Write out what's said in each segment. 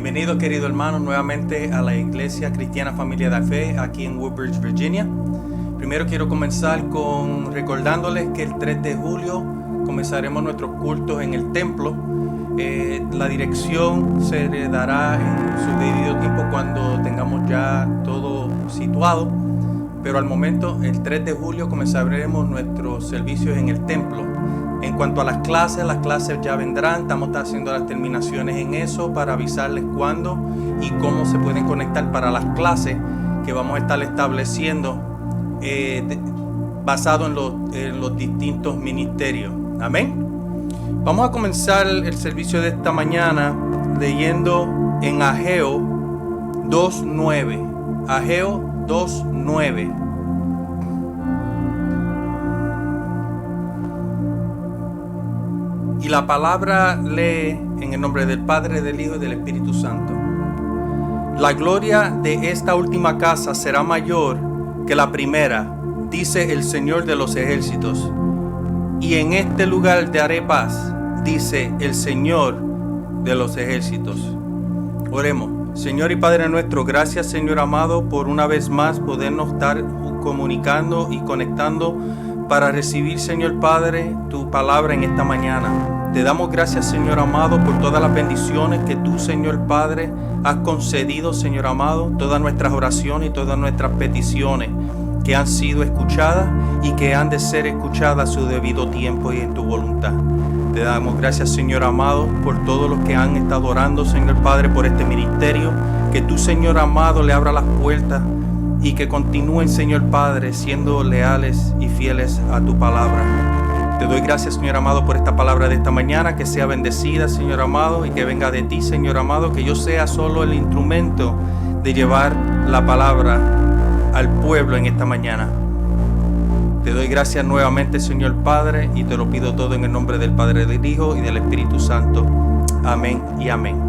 Bienvenido, querido hermano, nuevamente a la Iglesia Cristiana Familia de Fe aquí en Woodbridge, Virginia. Primero quiero comenzar recordándoles que el 3 de julio comenzaremos nuestros cultos en el templo. La dirección se le dará en su debido tiempo cuando tengamos ya todo situado. Pero al momento, el 3 de julio comenzaremos nuestros servicios en el templo. En cuanto a las clases ya vendrán. Estamos haciendo las terminaciones en eso para avisarles cuándo y cómo se pueden conectar para las clases que vamos a estar estableciendo basado en los distintos ministerios. Amén. Vamos a comenzar el servicio de esta mañana leyendo en Ageo 2:9. Ageo 2:9. Y la palabra lee en el nombre del Padre, del Hijo y del Espíritu Santo. La gloria de esta última casa será mayor que la primera, dice el Señor de los ejércitos. Y en este lugar te haré paz, dice el Señor de los ejércitos. Oremos. Señor y Padre nuestro, gracias, Señor amado, por una vez más podernos estar comunicando y conectando para recibir, Señor Padre, tu palabra en esta mañana. Te damos gracias, Señor amado, por todas las bendiciones que tú, Señor Padre, has concedido, Señor amado, todas nuestras oraciones y todas nuestras peticiones que han sido escuchadas y que han de ser escuchadas a su debido tiempo y en tu voluntad. Te damos gracias, Señor amado, por todos los que han estado orando, Señor Padre, por este ministerio. Que tú, Señor amado, le abra las puertas y que continúen, Señor Padre, siendo leales y fieles a tu palabra. Te doy gracias, Señor amado, por esta palabra de esta mañana, que sea bendecida, Señor amado, y que venga de ti, Señor amado, que yo sea solo el instrumento de llevar la palabra al pueblo en esta mañana. Te doy gracias nuevamente, Señor Padre, y te lo pido todo en el nombre del Padre, del Hijo y del Espíritu Santo. Amén y amén.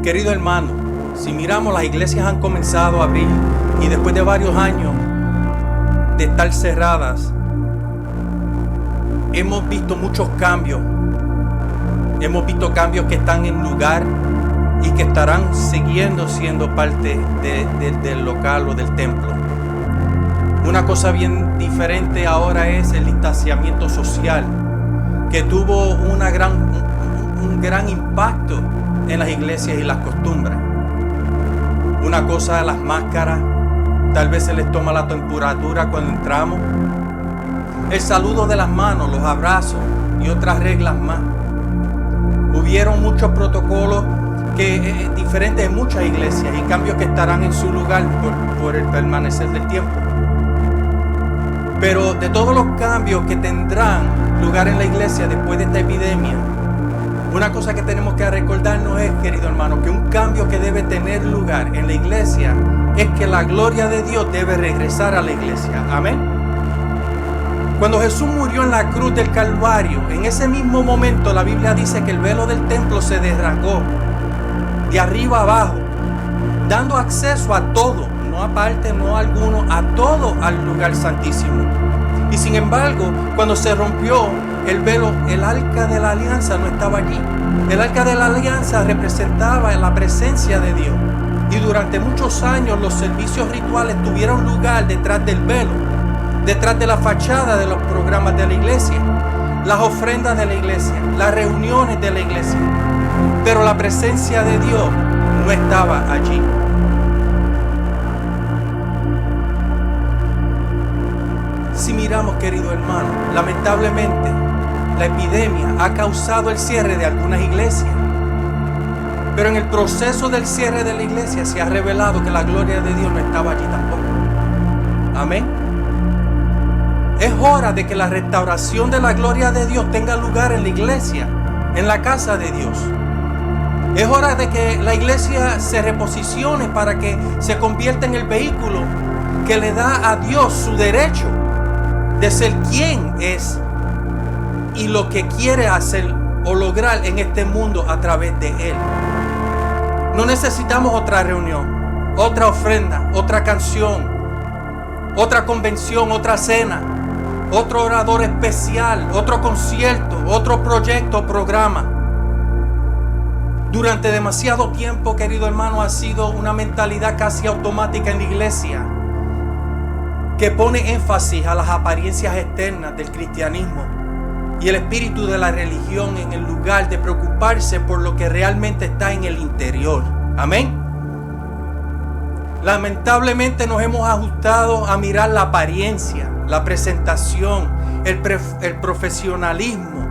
Querido hermano, si miramos, las iglesias han comenzado a abrir y después de varios años de estar cerradas, hemos visto muchos cambios. Hemos visto cambios que están en lugar y que estarán siguiendo siendo parte del local o del templo. Una cosa bien diferente ahora es el distanciamiento social, que tuvo un gran impacto en las iglesias y las costumbres. Una cosa es las máscaras, tal vez se les toma la temperatura cuando entramos, el saludo de las manos, los abrazos y otras reglas más. Hubieron muchos protocolos diferentes en muchas iglesias y cambios que estarán en su lugar por el permanecer del tiempo. Pero de todos los cambios que tendrán lugar en la iglesia después de esta epidemia, una cosa que tenemos que recordarnos es, querido hermano, que un cambio que debe tener lugar en la iglesia es que la gloria de Dios debe regresar a la iglesia. Amén. Cuando Jesús murió en la cruz del Calvario, en ese mismo momento la Biblia dice que el velo del templo se desrasgó de arriba abajo, dando acceso a todo, no a parte, no a alguno, a todo al lugar santísimo. Y sin embargo, cuando se rompió el velo, el arca de la alianza no estaba allí. El arca de la alianza representaba la presencia de Dios. Y durante muchos años los servicios rituales tuvieron lugar detrás del velo, detrás de la fachada de los programas de la iglesia, las ofrendas de la iglesia, las reuniones de la iglesia. Pero la presencia de Dios no estaba allí. Si miramos, querido hermano, lamentablemente la epidemia ha causado el cierre de algunas iglesias. Pero en el proceso del cierre de la iglesia se ha revelado que la gloria de Dios no estaba allí tampoco. Amén. Es hora de que la restauración de la gloria de Dios tenga lugar en la iglesia, en la casa de Dios. Es hora de que la iglesia se reposicione para que se convierta en el vehículo que le da a Dios su derecho de ser quien es y lo que quiere hacer o lograr en este mundo a través de Él. No necesitamos otra reunión, otra ofrenda, otra canción, otra convención, otra cena, otro orador especial, otro concierto, otro proyecto o programa. Durante demasiado tiempo, querido hermano, ha sido una mentalidad casi automática en la iglesia que pone énfasis a las apariencias externas del cristianismo y el espíritu de la religión en el lugar de preocuparse por lo que realmente está en el interior. Amén. Lamentablemente nos hemos ajustado a mirar la apariencia, la presentación, el profesionalismo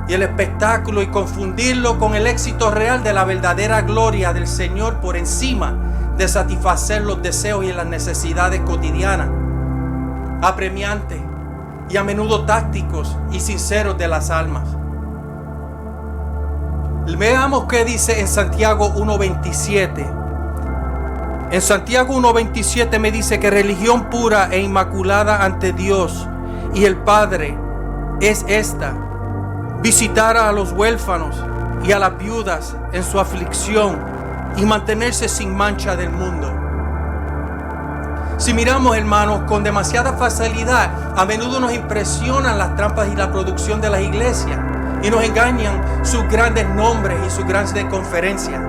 y el espectáculo y confundirlo con el éxito real de la verdadera gloria del Señor por encima de satisfacer los deseos y las necesidades cotidianas, apremiantes y a menudo tácticos y sinceros de las almas. Veamos qué dice en Santiago 1:27. En Santiago 1:27 me dice que religión pura e inmaculada ante Dios y el Padre es esta: visitar a los huérfanos y a las viudas en su aflicción y mantenerse sin mancha del mundo. Si miramos, hermanos, con demasiada facilidad, a menudo nos impresionan las trampas y la producción de las iglesias y nos engañan sus grandes nombres y sus grandes conferencias.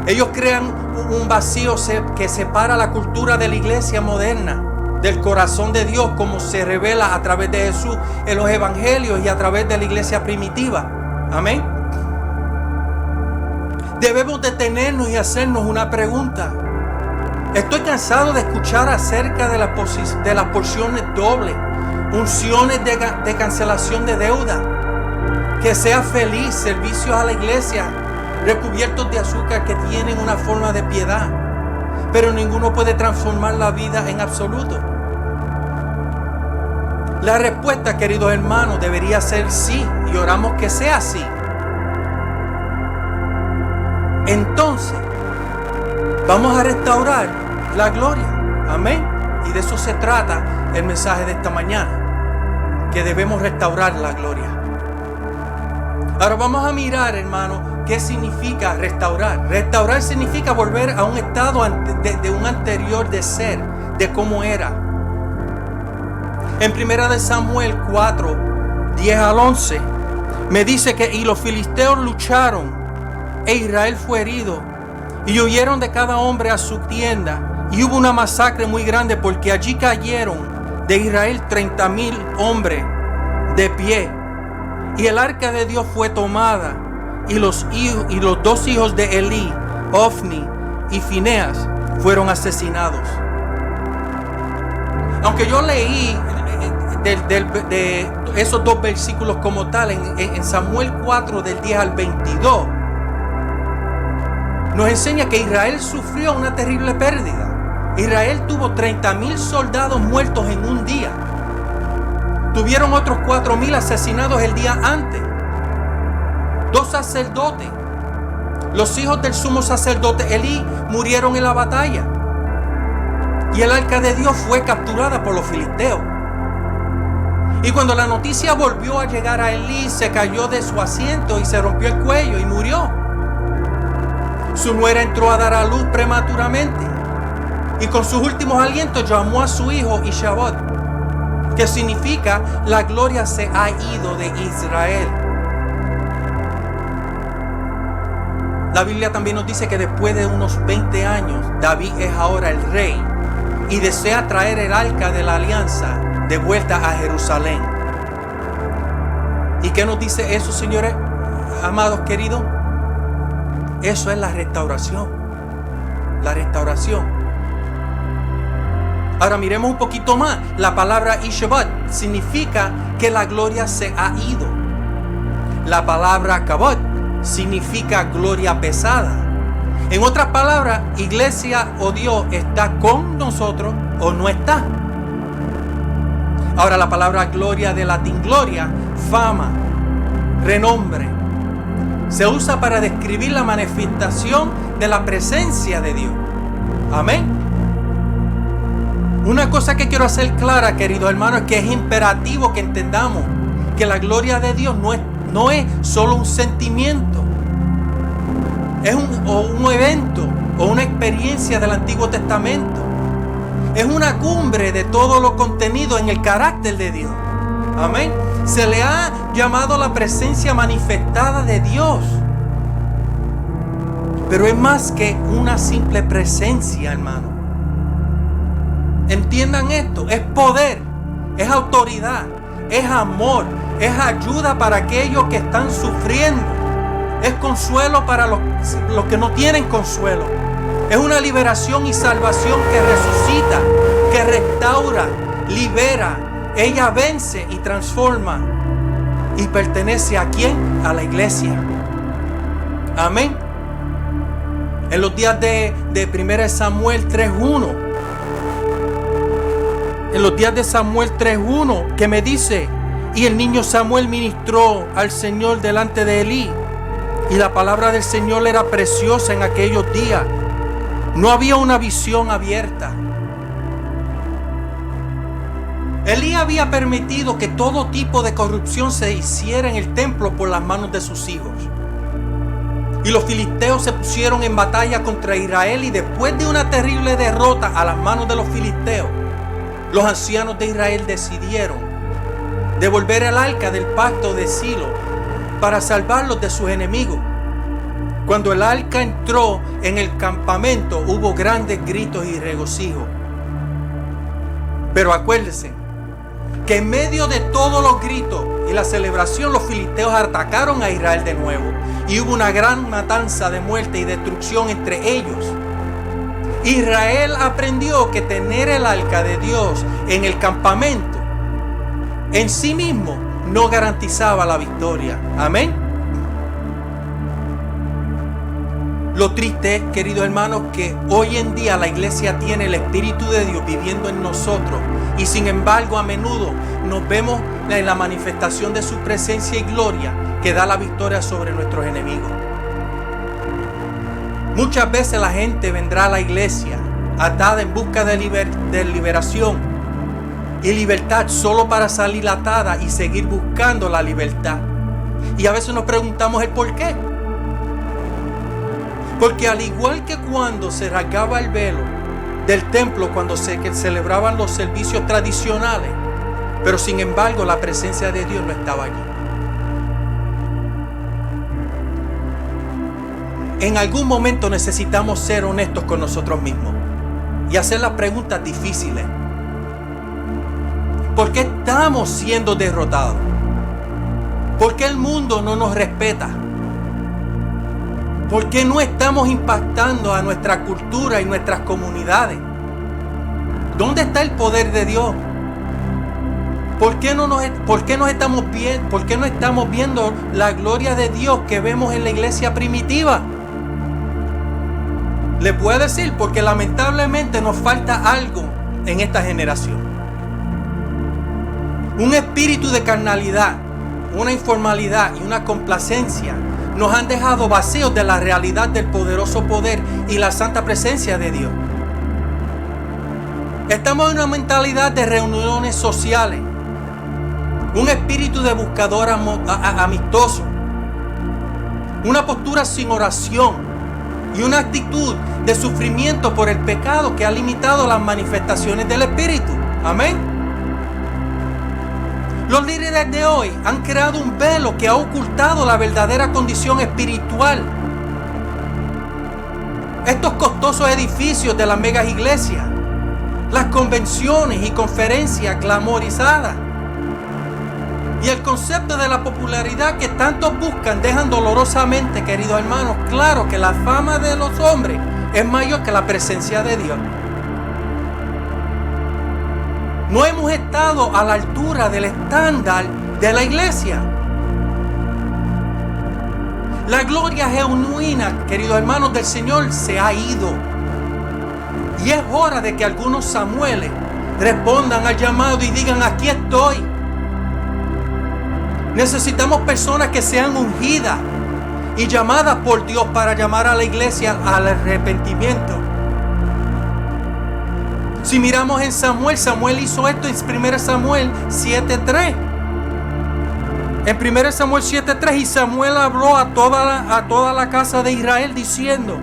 Ellos crean un vacío que separa la cultura de la iglesia moderna del corazón de Dios, como se revela a través de Jesús en los evangelios y a través de la iglesia primitiva. Amén. Debemos detenernos y hacernos una pregunta. Estoy cansado de escuchar acerca de las porciones dobles, unciones de cancelación de deuda, que sea feliz, servicios a la iglesia, recubiertos de azúcar que tienen una forma de piedad, pero ninguno puede transformar la vida en absoluto. La respuesta, queridos hermanos, debería ser sí, y oramos que sea así. Entonces, vamos a restaurar la gloria. Amén. Y de eso se trata el mensaje de esta mañana, que debemos restaurar la gloria. Ahora vamos a mirar, hermano, qué significa restaurar. Restaurar significa volver a un estado de un anterior de ser, de cómo era. En 1 Samuel 4, 10 al 11, me dice que y los filisteos lucharon e Israel fue herido y huyeron de cada hombre a su tienda y hubo una masacre muy grande porque allí cayeron de Israel 30,000 hombres de pie y el arca de Dios fue tomada y los dos hijos de Elí, Ofni y Fineas, fueron asesinados. Aunque yo leí de esos dos versículos como tal en Samuel 4 del 10 al 22, nos enseña que Israel sufrió una terrible pérdida. Israel tuvo 30,000 soldados muertos en un día. Tuvieron otros 4,000 asesinados el día antes. 2 sacerdotes, los hijos del sumo sacerdote Elí, murieron en la batalla. Y el arca de Dios fue capturada por los filisteos. Y cuando la noticia volvió a llegar a Elí, se cayó de su asiento y se rompió el cuello y murió. Su nuera entró a dar a luz prematuramente y con sus últimos alientos llamó a su hijo Ishabod, que significa la gloria se ha ido de Israel. La Biblia también nos dice que después de unos 20 años, David es ahora el rey y desea traer el arca de la alianza de vuelta a Jerusalén. ¿Y qué nos dice eso, señores, amados queridos? Eso es la restauración. La restauración. Ahora miremos un poquito más. La palabra Ishabod significa que la gloria se ha ido. La palabra Kabod significa gloria pesada. En otras palabras, iglesia o Dios está con nosotros o no está. Ahora la palabra gloria, de latín gloria, fama, renombre, se usa para describir la manifestación de la presencia de Dios. Amén. Una cosa que quiero hacer clara, queridos hermanos, es que es imperativo que entendamos que la gloria de Dios no es solo un sentimiento, es un evento o una experiencia del Antiguo Testamento. Es una cumbre de todo lo contenido en el carácter de Dios. Amén. Se le ha llamado la presencia manifestada de Dios. Pero es más que una simple presencia, hermano. Entiendan esto, es poder, es autoridad, es amor, es ayuda para aquellos que están sufriendo, es consuelo para los que no tienen consuelo. Es una liberación y salvación que resucita, que restaura, libera. Ella vence y transforma. ¿Y pertenece a quién? A la iglesia. Amén. En los días de 1 Samuel 3:1. En los días de Samuel 3:1, que me dice: y el niño Samuel ministró al Señor delante de Elí. Y la palabra del Señor era preciosa en aquellos días. No había una visión abierta. Elí había permitido que todo tipo de corrupción se hiciera en el templo por las manos de sus hijos. Y los filisteos se pusieron en batalla contra Israel, y después de una terrible derrota a las manos de los filisteos, los ancianos de Israel decidieron devolver el arca del pacto de Silo para salvarlos de sus enemigos. Cuando el arca entró en el campamento, hubo grandes gritos y regocijo. Pero acuérdense que en medio de todos los gritos y la celebración, los filisteos atacaron a Israel de nuevo, y hubo una gran matanza de muerte y destrucción entre ellos. Israel aprendió que tener el arca de Dios en el campamento en sí mismo no garantizaba la victoria. Amén. Lo triste es, queridos hermanos, que hoy en día la iglesia tiene el Espíritu de Dios viviendo en nosotros, y sin embargo a menudo nos vemos en la manifestación de su presencia y gloria que da la victoria sobre nuestros enemigos. Muchas veces la gente vendrá a la iglesia atada en busca de liberación y libertad, solo para salir atada y seguir buscando la libertad. Y a veces nos preguntamos el por qué. Porque al igual que cuando se rasgaba el velo del templo, cuando se celebraban los servicios tradicionales, pero sin embargo la presencia de Dios no estaba allí. En algún momento necesitamos ser honestos con nosotros mismos y hacer las preguntas difíciles. ¿Por qué estamos siendo derrotados? ¿Por qué el mundo no nos respeta? ¿Por qué no estamos impactando a nuestra cultura y nuestras comunidades? ¿Dónde está el poder de Dios? ¿Por qué no estamos viendo la gloria de Dios que vemos en la iglesia primitiva? Les puedo decir, porque lamentablemente nos falta algo en esta generación. Un espíritu de carnalidad, una informalidad y una complacencia nos han dejado vacíos de la realidad del poderoso poder y la santa presencia de Dios. Estamos en una mentalidad de reuniones sociales, un espíritu de buscador amistoso, una postura sin oración y una actitud de sufrimiento por el pecado que ha limitado las manifestaciones del Espíritu. Amén. Los líderes de hoy han creado un velo que ha ocultado la verdadera condición espiritual. Estos costosos edificios de las megas iglesias, las convenciones y conferencias glamorizadas y el concepto de la popularidad que tantos buscan dejan dolorosamente, queridos hermanos, claro que la fama de los hombres es mayor que la presencia de Dios. No hemos estado a la altura del estándar de la iglesia. La gloria genuina, queridos hermanos, del Señor se ha ido. Y es hora de que algunos Samueles respondan al llamado y digan: aquí estoy. Necesitamos personas que sean ungidas y llamadas por Dios para llamar a la iglesia al arrepentimiento. Si miramos en Samuel hizo esto en 1 Samuel 7:3. En 1 Samuel 7:3, y Samuel habló a toda la casa de Israel diciendo: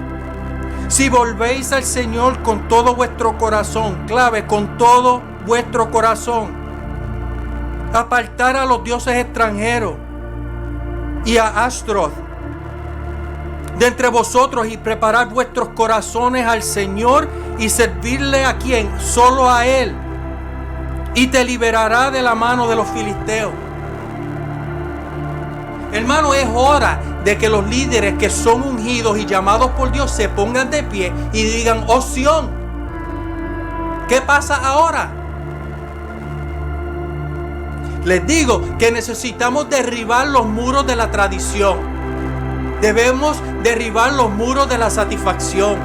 si volvéis al Señor con todo vuestro corazón, clave, con todo vuestro corazón, apartar a los dioses extranjeros y a Ashtaroth, de entre vosotros y preparad vuestros corazones al Señor y servirle a quien, solo a Él, y te liberará de la mano de los filisteos. Hermano, es hora de que los líderes que son ungidos y llamados por Dios se pongan de pie y digan: oh Sión, ¿qué pasa ahora? Les digo que necesitamos derribar los muros de la tradición. Debemos derribar los muros de la satisfacción.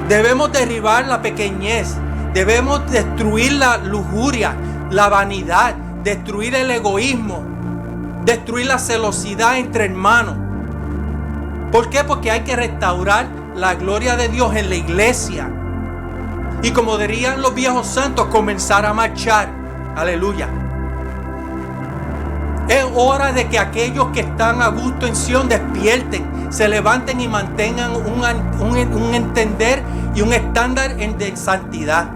Debemos derribar la pequeñez. Debemos destruir la lujuria, la vanidad, destruir el egoísmo, destruir la celosidad entre hermanos. ¿Por qué? Porque hay que restaurar la gloria de Dios en la iglesia. Y como dirían los viejos santos, comenzar a marchar. Aleluya. Es hora de que aquellos que están a gusto en Sión despierten, se levanten y mantengan un entender y un estándar de santidad.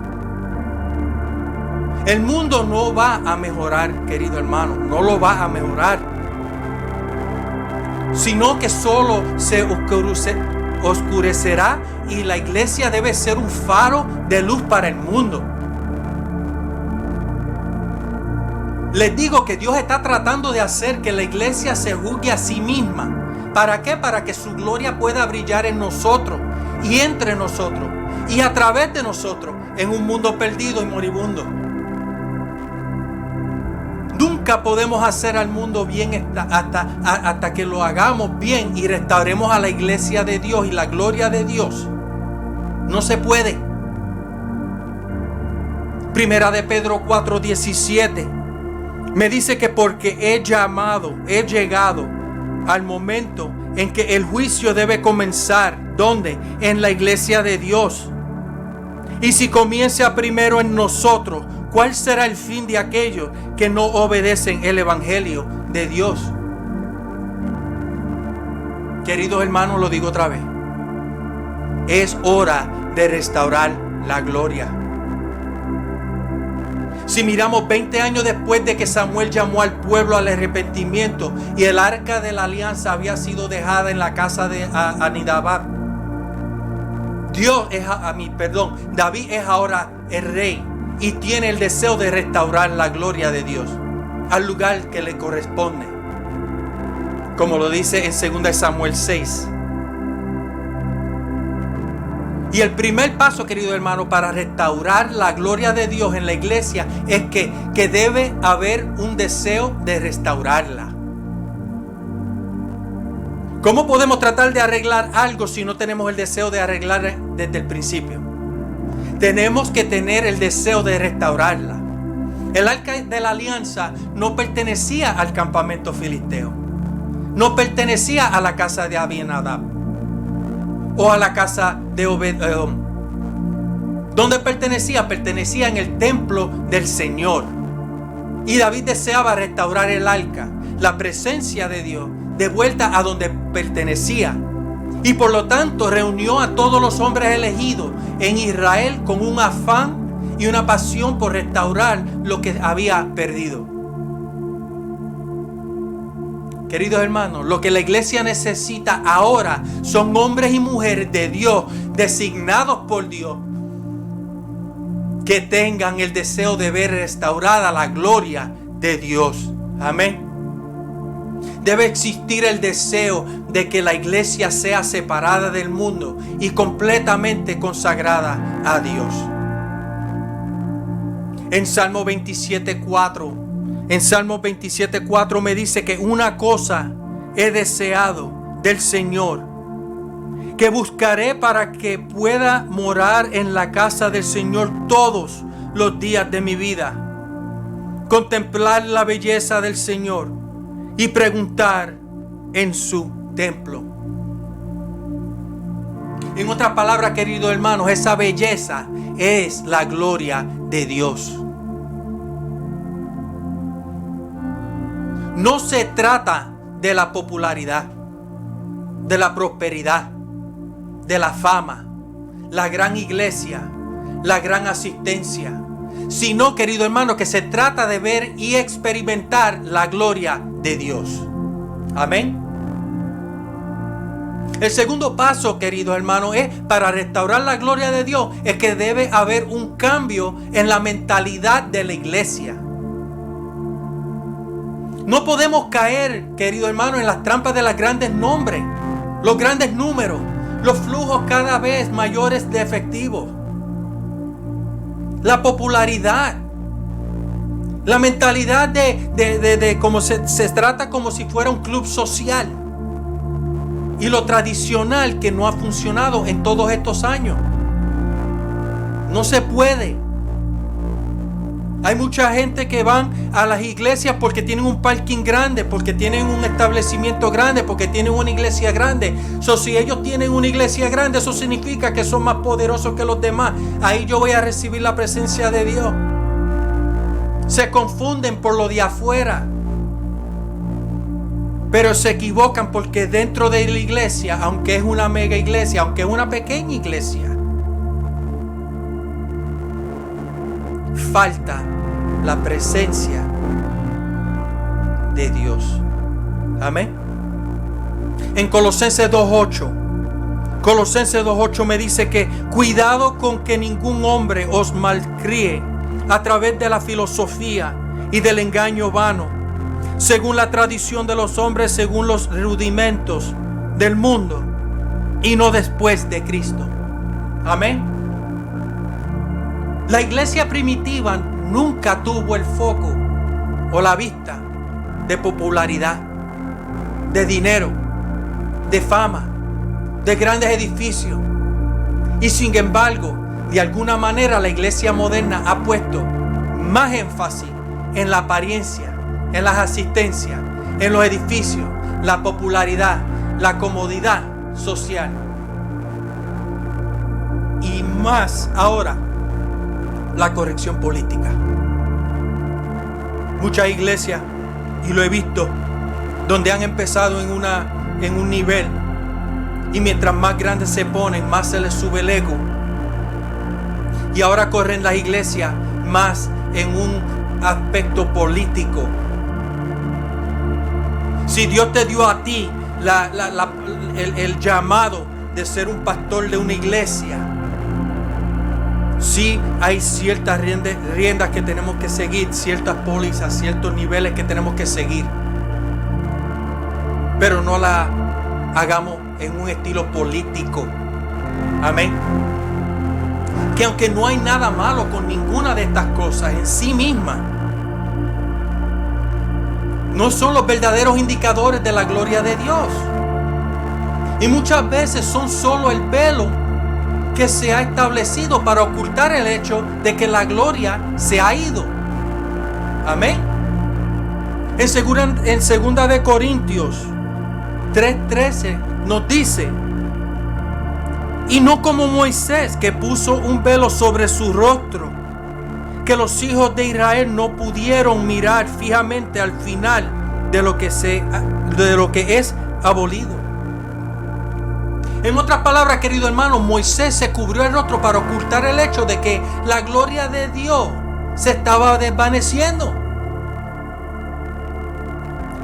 El mundo no va a mejorar, querido hermano, no lo va a mejorar, sino que solo se oscurecerá, y la iglesia debe ser un faro de luz para el mundo. Les digo que Dios está tratando de hacer que la iglesia se juzgue a sí misma. ¿Para qué? Para que su gloria pueda brillar en nosotros y entre nosotros y a través de nosotros en un mundo perdido y moribundo. Nunca podemos hacer al mundo bien hasta que lo hagamos bien y restauremos a la iglesia de Dios y la gloria de Dios. No se puede. Primera de Pedro 4:17 me dice que porque he llegado al momento en que el juicio debe comenzar. ¿Dónde? En la iglesia de Dios. Y si comienza primero en nosotros, ¿cuál será el fin de aquellos que no obedecen el evangelio de Dios? Queridos hermanos, lo digo otra vez. Es hora de restaurar la gloria. Si miramos 20 años después de que Samuel llamó al pueblo al arrepentimiento y el arca de la alianza había sido dejada en la casa de Abinadab, David es ahora el rey y tiene el deseo de restaurar la gloria de Dios al lugar que le corresponde, como lo dice en 2 Samuel 6. Y el primer paso, querido hermano, para restaurar la gloria de Dios en la iglesia es que debe haber un deseo de restaurarla. ¿Cómo podemos tratar de arreglar algo si no tenemos el deseo de arreglar desde el principio? Tenemos que tener el deseo de restaurarla. El arca de la alianza no pertenecía al campamento filisteo. No pertenecía a la casa de Abinadab o a la casa de Obed-Edom. ¿Dónde pertenecía? Pertenecía en el templo del Señor. Y David deseaba restaurar el arca, la presencia de Dios, de vuelta a donde pertenecía. Y por lo tanto reunió a todos los hombres elegidos en Israel con un afán y una pasión por restaurar lo que había perdido. Queridos hermanos, lo que la iglesia necesita ahora son hombres y mujeres de Dios, designados por Dios, que tengan el deseo de ver restaurada la gloria de Dios. Amén. Debe existir el deseo de que la iglesia sea separada del mundo y completamente consagrada a Dios. En Salmo 27:4 me dice que una cosa he deseado del Señor, que buscaré para que pueda morar en la casa del Señor todos los días de mi vida, contemplar la belleza del Señor y preguntar en su templo. En otras palabras, queridos hermanos, esa belleza es la gloria de Dios. No se trata de la popularidad, de la prosperidad, de la fama, la gran iglesia, la gran asistencia, sino, querido hermano, que se trata de ver y experimentar la gloria de Dios. Amén. El segundo paso, queridos hermanos, es para restaurar la gloria de Dios, es que debe haber un cambio en la mentalidad de la iglesia. No podemos caer, queridos hermanos, en las trampas de los grandes nombres, los grandes números, los flujos cada vez mayores de efectivos, la popularidad, la mentalidad de cómo se trata como si fuera un club social, y lo tradicional que no ha funcionado en todos estos años. No se puede. Hay mucha gente que van a las iglesias porque tienen un parking grande, porque tienen un establecimiento grande, porque tienen una iglesia grande. Si ellos tienen una iglesia grande, eso significa que son más poderosos que los demás. Ahí yo voy a recibir la presencia de Dios. Se confunden por lo de afuera, pero se equivocan, porque dentro de la iglesia, aunque es una mega iglesia, aunque es una pequeña iglesia, falta la presencia de Dios. Amén. En Colosenses 2:8 me dice que cuidado con que ningún hombre os malcríe a través de la filosofía y del engaño vano, según la tradición de los hombres, según los rudimentos del mundo, y no después de Cristo. Amén. La iglesia primitiva nunca tuvo el foco o la vista de popularidad, de dinero, de fama, de grandes edificios. Y sin embargo, de alguna manera la iglesia moderna ha puesto más énfasis en la apariencia, en las asistencias, en los edificios, la popularidad, la comodidad social. Y más ahora, la corrección política. Muchas iglesias, y lo he visto, donde han empezado en un nivel, y mientras más grandes se ponen, más se les sube el ego. Y ahora corren las iglesias más en un aspecto político. Si Dios te dio a ti el llamado de ser un pastor de una iglesia, sí hay ciertas riendas que tenemos que seguir, ciertas pólizas, ciertos niveles que tenemos que seguir, pero no la hagamos en un estilo político. Amén. Que aunque no hay nada malo con ninguna de estas cosas en sí misma, no son los verdaderos indicadores de la gloria de Dios. Y muchas veces son solo el velo que se ha establecido para ocultar el hecho de que la gloria se ha ido. Amén. En 2 de Corintios 3:13 nos dice: y no como Moisés, que puso un velo sobre su rostro, que los hijos de Israel no pudieron mirar fijamente al final de lo que es abolido. En otras palabras, querido hermano, Moisés se cubrió el rostro para ocultar el hecho de que la gloria de Dios se estaba desvaneciendo.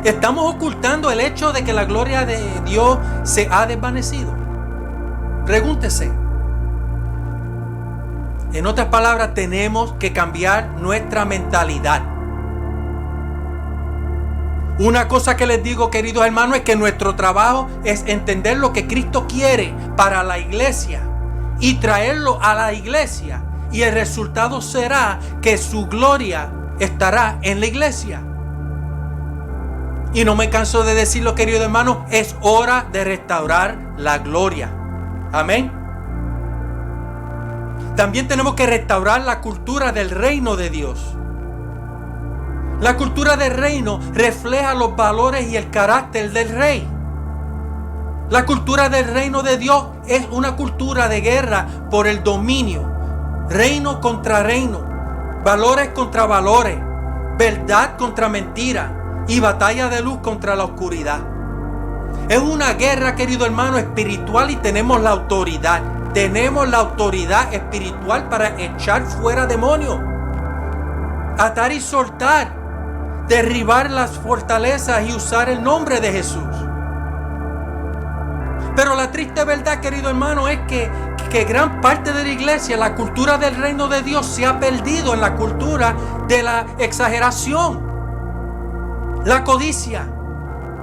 ¿Estamos ocultando el hecho de que la gloria de Dios se ha desvanecido? Pregúntese. En otras palabras, tenemos que cambiar nuestra mentalidad. Una cosa que les digo, queridos hermanos, es que nuestro trabajo es entender lo que Cristo quiere para la iglesia y traerlo a la iglesia. Y el resultado será que su gloria estará en la iglesia. Y no me canso de decirlo, queridos hermanos, es hora de restaurar la gloria. Amén. También tenemos que restaurar la cultura del reino de Dios. La cultura del reino refleja los valores y el carácter del rey. La cultura del reino de Dios es una cultura de guerra por el dominio, reino contra reino, valores contra valores, verdad contra mentira y batalla de luz contra la oscuridad. Es una guerra, querido hermano, espiritual, y tenemos la autoridad. Tenemos la autoridad espiritual para echar fuera demonios, atar y soltar, derribar las fortalezas y usar el nombre de Jesús. Pero la triste verdad, querido hermano, es que gran parte de la iglesia, la cultura del reino de Dios, se ha perdido en la cultura de la exageración, la codicia,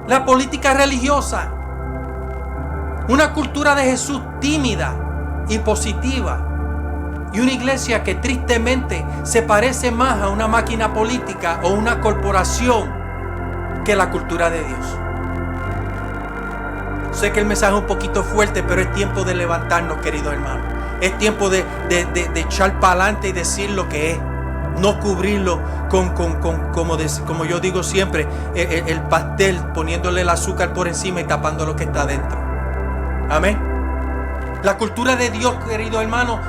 la política religiosa. Una cultura de Jesús tímida y positiva. Y una iglesia que tristemente se parece más a una máquina política o una corporación que la cultura de Dios. Sé que el mensaje es un poquito fuerte, pero es tiempo de levantarnos, queridos hermanos. Es tiempo de echar para adelante y decir lo que es. No cubrirlo como yo digo siempre, el pastel, poniéndole el azúcar por encima y tapando lo que está dentro. Amén. La cultura de Dios, queridos hermanos,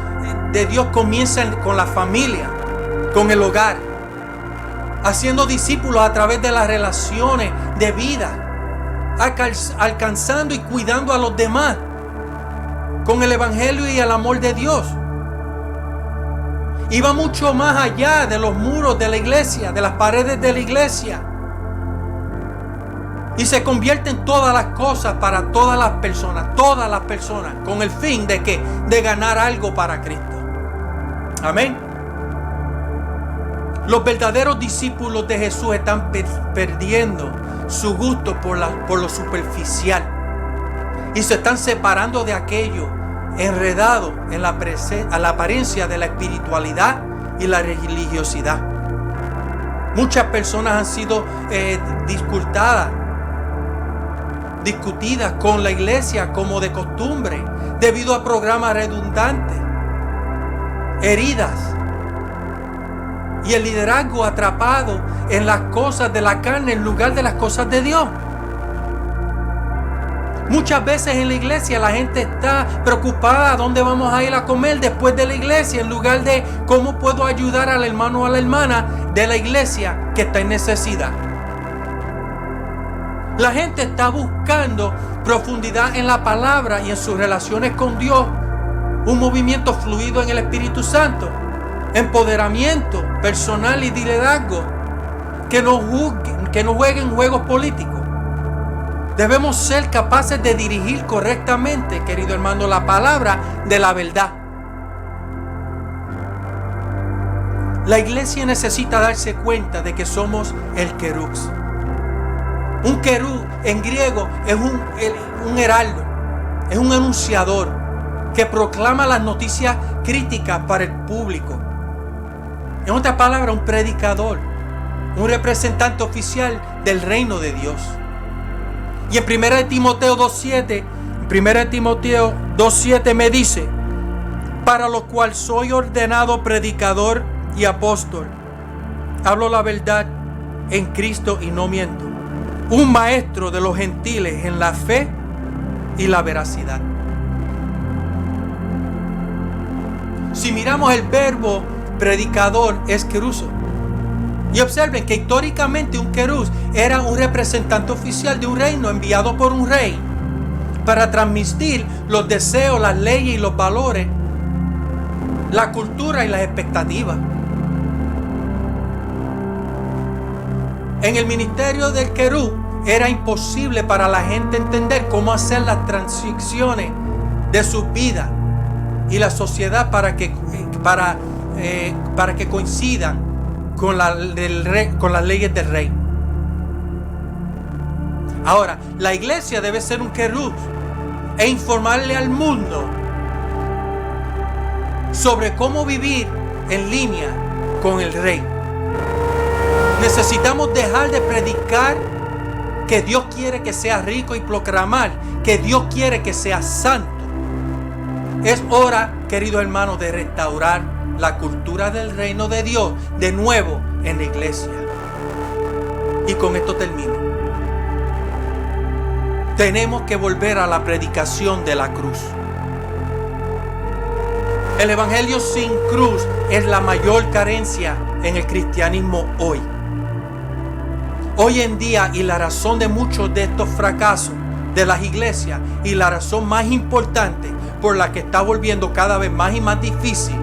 de Dios comienza con la familia, con el hogar, haciendo discípulos a través de las relaciones de vida, alcanzando y cuidando a los demás con el evangelio y el amor de Dios. Y va mucho más allá de los muros de la iglesia, de las paredes de la iglesia, y se convierte en todas las cosas para todas las personas, con el fin de ¿qué? De ganar algo para Cristo. Amén. Los verdaderos discípulos de Jesús están perdiendo su gusto por lo superficial y se están separando de aquello enredado en la apariencia de la espiritualidad y la religiosidad. Muchas personas han sido discutidas con la iglesia como de costumbre debido a programas redundantes, heridas y el liderazgo atrapado en las cosas de la carne en lugar de las cosas de Dios. Muchas veces en la iglesia la gente está preocupada a dónde vamos a ir a comer después de la iglesia, en lugar de cómo puedo ayudar al hermano o a la hermana de la iglesia que está en necesidad. La gente está buscando profundidad en la palabra y en sus relaciones con Dios, un movimiento fluido en el Espíritu Santo, empoderamiento personal y liderazgo, que no jueguen juegos políticos. Debemos ser capaces de dirigir correctamente, querido hermano, la palabra de la verdad. La iglesia necesita darse cuenta de que somos el querux. Un querú en griego es un heraldo, es un anunciador que proclama las noticias críticas para el público. En otras palabras, un predicador, un representante oficial del reino de Dios. Y en 1 Timoteo 2:7 me dice: para lo cual soy ordenado predicador y apóstol. Hablo la verdad en Cristo y no miento. Un maestro de los gentiles en la fe y la veracidad. Si miramos el verbo predicador es keruso. Y observen que históricamente un querús era un representante oficial de un reino enviado por un rey para transmitir los deseos, las leyes y los valores, la cultura y las expectativas. En el ministerio del querú era imposible para la gente entender cómo hacer las transiciones de su vida y la sociedad para que coincidan con las leyes del rey. Ahora, la iglesia debe ser un querú e informarle al mundo sobre cómo vivir en línea con el rey. Necesitamos dejar de predicar que Dios quiere que seas rico y proclamar que Dios quiere que seas santo. Es hora, queridos hermanos, de restaurar la cultura del reino de Dios de nuevo en la iglesia. Y con esto termino. Tenemos que volver a la predicación de la cruz. El evangelio sin cruz es la mayor carencia en el cristianismo hoy. Hoy en día, y la razón de muchos de estos fracasos de las iglesias, y la razón más importante por la que está volviendo cada vez más y más difícil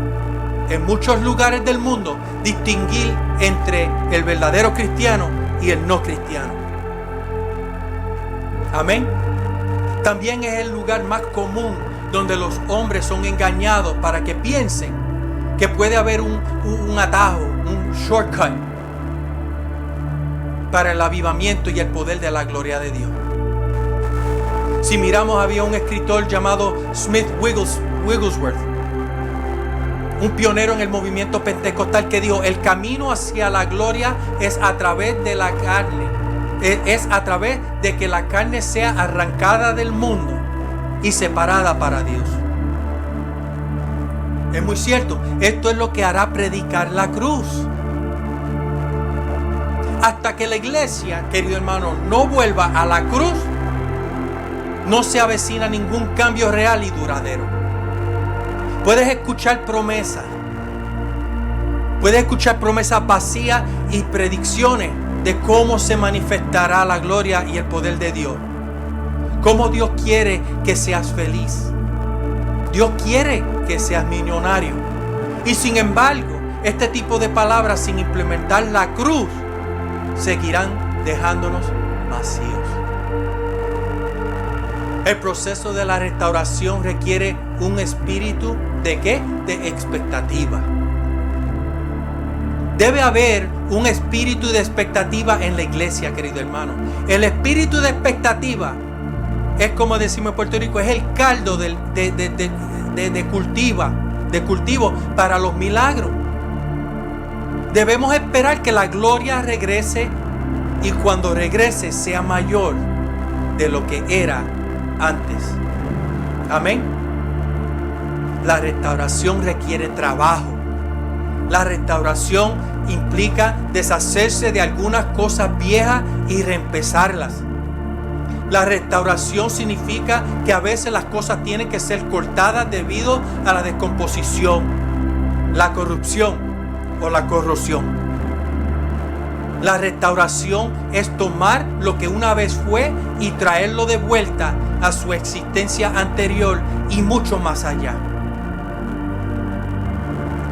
en muchos lugares del mundo distinguir entre el verdadero cristiano y el no cristiano. Amén. También es el lugar más común donde los hombres son engañados para que piensen que puede haber un atajo, un shortcut para el avivamiento y el poder de la gloria de Dios. Si miramos, había un escritor llamado Smith Wigglesworth, un pionero en el movimiento pentecostal, que dijo: el camino hacia la gloria es a través de la carne, es a través de que la carne sea arrancada del mundo y separada para Dios. Es muy cierto, esto es lo que hará predicar la cruz. Hasta que la iglesia, querido hermano, no vuelva a la cruz, no se avecina ningún cambio real y duradero. Puedes escuchar promesas vacías y predicciones de cómo se manifestará la gloria y el poder de Dios. Cómo Dios quiere que seas feliz. Dios quiere que seas millonario. Y sin embargo, este tipo de palabras, sin implementar la cruz, seguirán dejándonos vacíos. El proceso de la restauración requiere un espíritu ¿de qué? De expectativa. Debe haber un espíritu de expectativa en la iglesia, querido hermano. El espíritu de expectativa es, como decimos en Puerto Rico, es el caldo de cultivo para los milagros. Debemos esperar que la gloria regrese, y cuando regrese sea mayor de lo que era antes. Amén. La restauración requiere trabajo. La restauración implica deshacerse de algunas cosas viejas y reempezarlas. La restauración significa que a veces las cosas tienen que ser cortadas debido a la descomposición, la corrupción o la corrosión. La restauración es tomar lo que una vez fue y traerlo de vuelta a su existencia anterior y mucho más allá.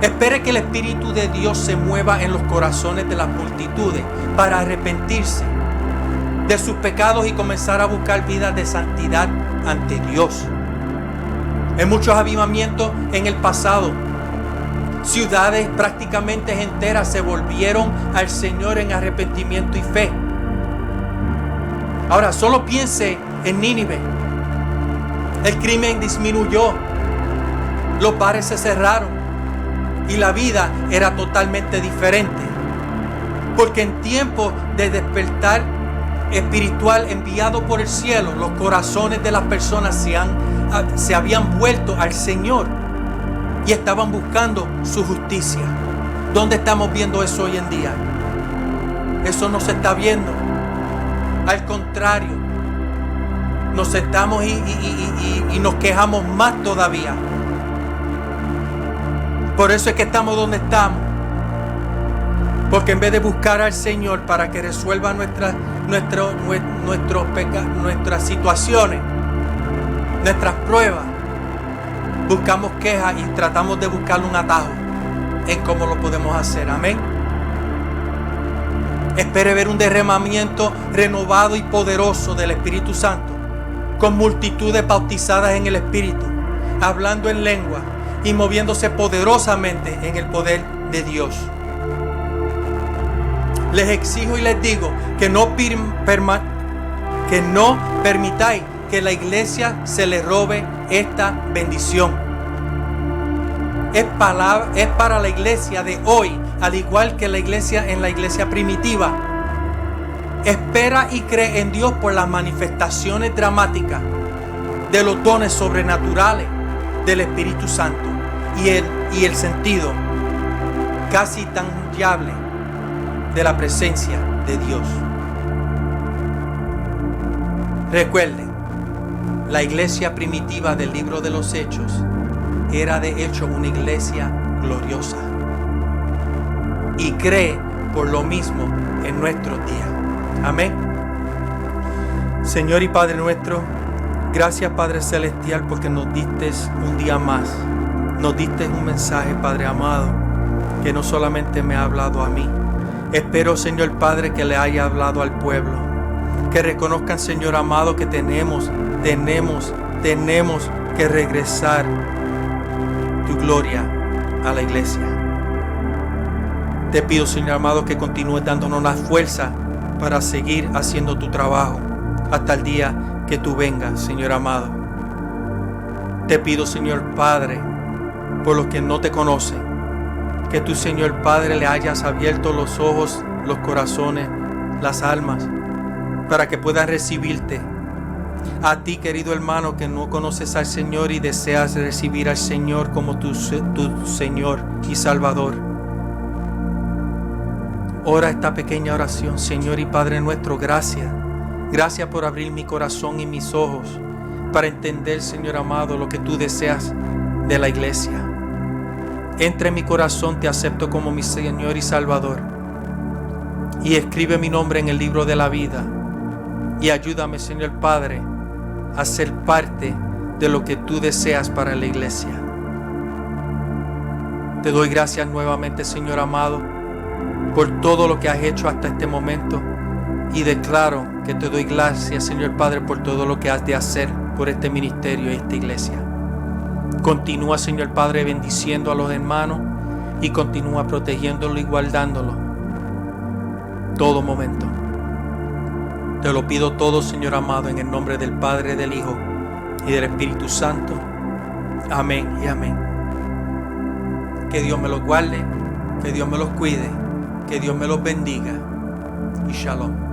Espere que el Espíritu de Dios se mueva en los corazones de las multitudes para arrepentirse de sus pecados y comenzar a buscar vidas de santidad ante Dios. En muchos avivamientos en el pasado, ciudades prácticamente enteras se volvieron al Señor en arrepentimiento y fe. Ahora, solo piense en Nínive. El crimen disminuyó, los bares se cerraron y la vida era totalmente diferente. Porque en tiempos de despertar espiritual enviado por el cielo, los corazones de las personas se habían vuelto al Señor y estaban buscando su justicia. ¿Dónde estamos viendo eso hoy en día? Eso no se está viendo. Al contrario, nos sentamos y nos quejamos más todavía. Por eso es que estamos donde estamos. Porque en vez de buscar al Señor para que resuelva nuestras situaciones, nuestras pruebas, buscamos quejas y tratamos de buscar un atajo en cómo lo podemos hacer. Amén. Espere ver un derramamiento renovado y poderoso del Espíritu Santo, con multitudes bautizadas en el Espíritu, hablando en lengua y moviéndose poderosamente en el poder de Dios. Les exijo y les digo que no permitáis que la iglesia se le robe esta bendición. Es para la iglesia de hoy, al igual que la iglesia en la iglesia primitiva. Espera y cree en Dios por las manifestaciones dramáticas de los dones sobrenaturales del Espíritu Santo y el sentido casi tangible de la presencia de Dios. Recuerden, la iglesia primitiva del libro de los Hechos era de hecho una iglesia gloriosa y cree por lo mismo en nuestros días. Amén. Señor y Padre nuestro, gracias Padre Celestial porque nos diste un día más. Nos diste un mensaje, Padre amado, que no solamente me ha hablado a mí. Espero, Señor Padre, que le haya hablado al pueblo. Que reconozcan, Señor amado, que tenemos que regresar tu gloria a la iglesia. Te pido, Señor amado, que continúes dándonos la fuerza para seguir haciendo tu trabajo hasta el día que tú vengas, Señor amado. Te pido, Señor Padre, por los que no te conocen, que tú, Señor Padre, le hayas abierto los ojos, los corazones, las almas, para que puedan recibirte. A ti, querido hermano, que no conoces al Señor y deseas recibir al Señor como tu Señor y Salvador. Ora esta pequeña oración. Señor y Padre nuestro, gracias. Gracias por abrir mi corazón y mis ojos para entender, Señor amado, lo que tú deseas de la iglesia. Entra en mi corazón, te acepto como mi Señor y Salvador. Y escribe mi nombre en el libro de la vida. Y ayúdame, Señor Padre, a ser parte de lo que tú deseas para la iglesia. Te doy gracias nuevamente, Señor amado, por todo lo que has hecho hasta este momento. Y declaro que te doy gracias, Señor Padre, por todo lo que has de hacer por este ministerio y esta iglesia. Continúa, Señor Padre, bendiciendo a los hermanos y continúa protegiéndolo y guardándolo todo momento. Te lo pido todo, Señor amado, en el nombre del Padre, del Hijo y del Espíritu Santo. Amén y amén. Que Dios me los guarde, que Dios me los cuide, que Dios me los bendiga y shalom.